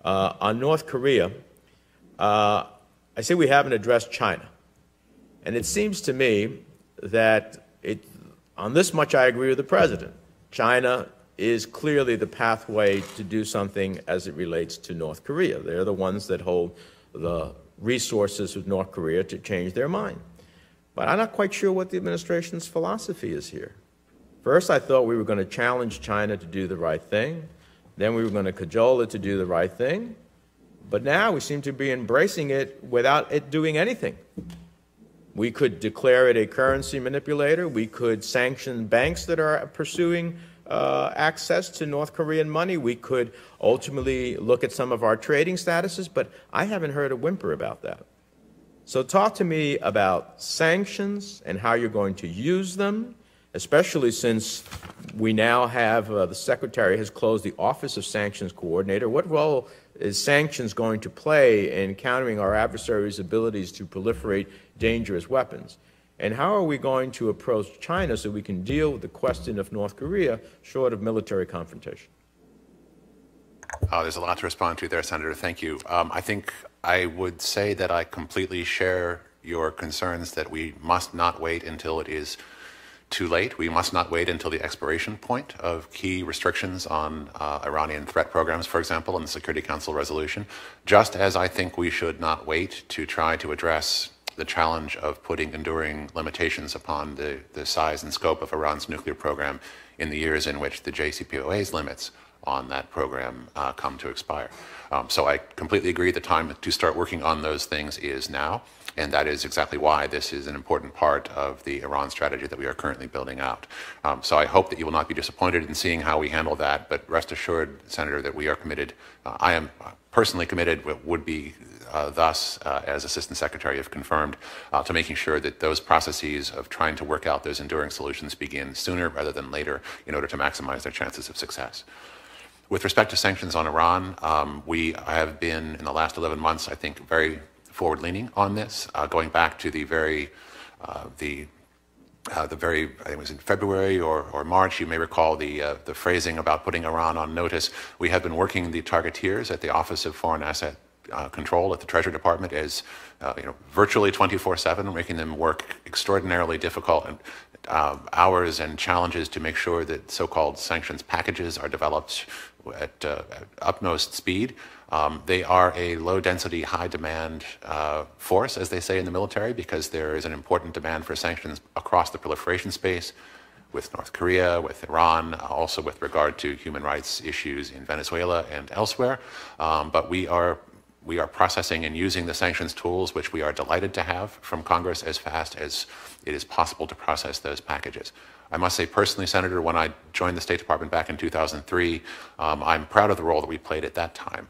On North Korea, I say we haven't addressed China. And it seems to me that on this much I agree with the President. China is clearly the pathway to do something as it relates to North Korea. They're the ones that hold the resources of North Korea to change their mind. But I'm not quite sure what the administration's philosophy is here. First, I thought we were going to challenge China to do the right thing. Then we were going to cajole it to do the right thing. But now we seem to be embracing it without it doing anything. We could declare it a currency manipulator. We could sanction banks that are pursuing access to North Korean money. We could ultimately look at some of our trading statuses, but I haven't heard a whimper about that. So talk to me about sanctions and how you're going to use them, especially since we now have the Secretary has closed the Office of Sanctions Coordinator. What role is sanctions going to play in countering our adversaries' abilities to proliferate dangerous weapons? And how are we going to approach China so we can deal with the question of North Korea short of military confrontation? There's a lot to respond to there, Senator. Thank you. I think I would say that I completely share your concerns that we must not wait until it is too late. We must not wait until the expiration point of key restrictions on Iranian threat programs, for example, in the Security Council resolution, just as I think we should not wait to try to address the challenge of putting enduring limitations upon the size and scope of Iran's nuclear program in the years in which the JCPOA's limits on that program come to expire. So I completely agree the time to start working on those things is now, and that is exactly why this is an important part of the Iran strategy that we are currently building out. So I hope that you will not be disappointed in seeing how we handle that, but rest assured, Senator, that we are committed. I am personally committed, would be thus, as Assistant Secretary, have confirmed, to making sure that those processes of trying to work out those enduring solutions begin sooner rather than later in order to maximize their chances of success. With respect to sanctions on Iran, we have been, in the last 11 months, I think, very forward-leaning on this, going back to the very, I think it was in February or March, you may recall the phrasing about putting Iran on notice. We have been working the targeteers at the Office of Foreign Asset Control at the Treasury Department as virtually 24/7, making them work extraordinarily difficult hours and challenges to make sure that so-called sanctions packages are developed at utmost speed. They are a low-density, high-demand force, as they say in the military, because there is an important demand for sanctions across the proliferation space with North Korea, with Iran, also with regard to human rights issues in Venezuela and elsewhere. But we are processing and using the sanctions tools, which we are delighted to have from Congress, as fast as it is possible to process those packages. I must say personally, Senator, when I joined the State Department back in 2003, I'm proud of the role that we played at that time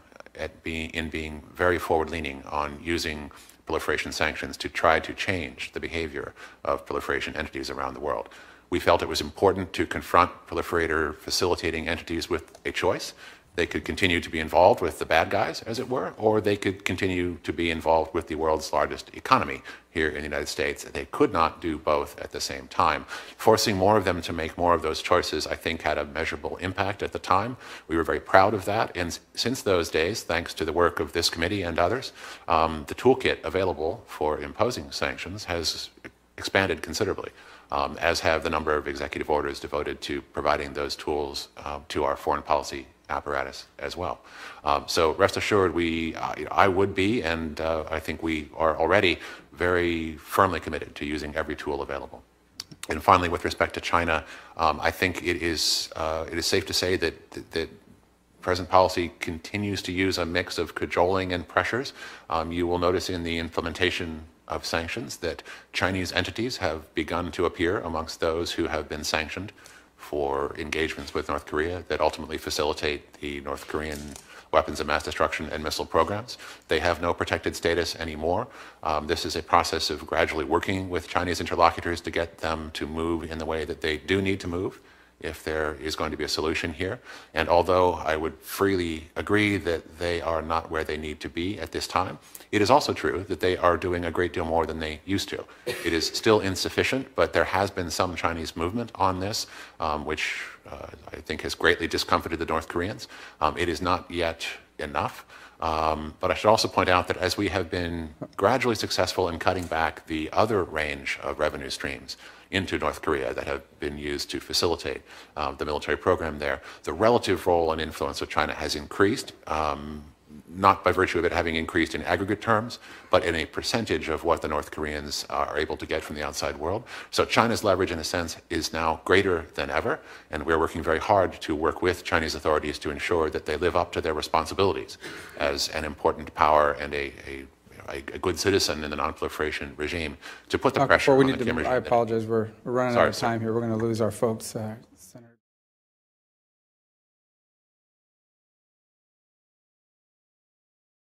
in being very forward-leaning on using proliferation sanctions to try to change the behavior of proliferation entities around the world. We felt it was important to confront proliferator facilitating entities with a choice. They could continue to be involved with the bad guys, as it were, or they could continue to be involved with the world's largest economy here in the United States. They could not do both at the same time. Forcing more of them to make more of those choices, I think, had a measurable impact at the time. We were very proud of that. And since those days, thanks to the work of this committee and others, the toolkit available for imposing sanctions has expanded considerably, as have the number of executive orders devoted to providing those tools to our foreign policy apparatus as well. So rest assured, I would be, and I think we are already very firmly committed to using every tool available. And finally, with respect to China, I think it is safe to say that present policy continues to use a mix of cajoling and pressures. You will notice in the implementation of sanctions that Chinese entities have begun to appear amongst those who have been sanctioned for engagements with North Korea that ultimately facilitate the North Korean weapons of mass destruction and missile programs. They have no protected status anymore. This is a process of gradually working with Chinese interlocutors to get them to move in the way that they do need to move if there is going to be a solution here. And although I would freely agree that they are not where they need to be at this time, it is also true that they are doing a great deal more than they used to. It is still insufficient, but there has been some Chinese movement on this, which I think has greatly discomfited the North Koreans. It is not yet enough. But I should also point out that as we have been gradually successful in cutting back the other range of revenue streams into North Korea that have been used to facilitate the military program there, the relative role and influence of China has increased, not by virtue of it having increased in aggregate terms, but in a percentage of what the North Koreans are able to get from the outside world. So China's leverage, in a sense, is now greater than ever, and we're working very hard to work with Chinese authorities to ensure that they live up to their responsibilities as an important power and a good citizen in the non-proliferation regime to put the pressure on the Kim regime. I apologize, we're running out of time here. We're going to lose our folks.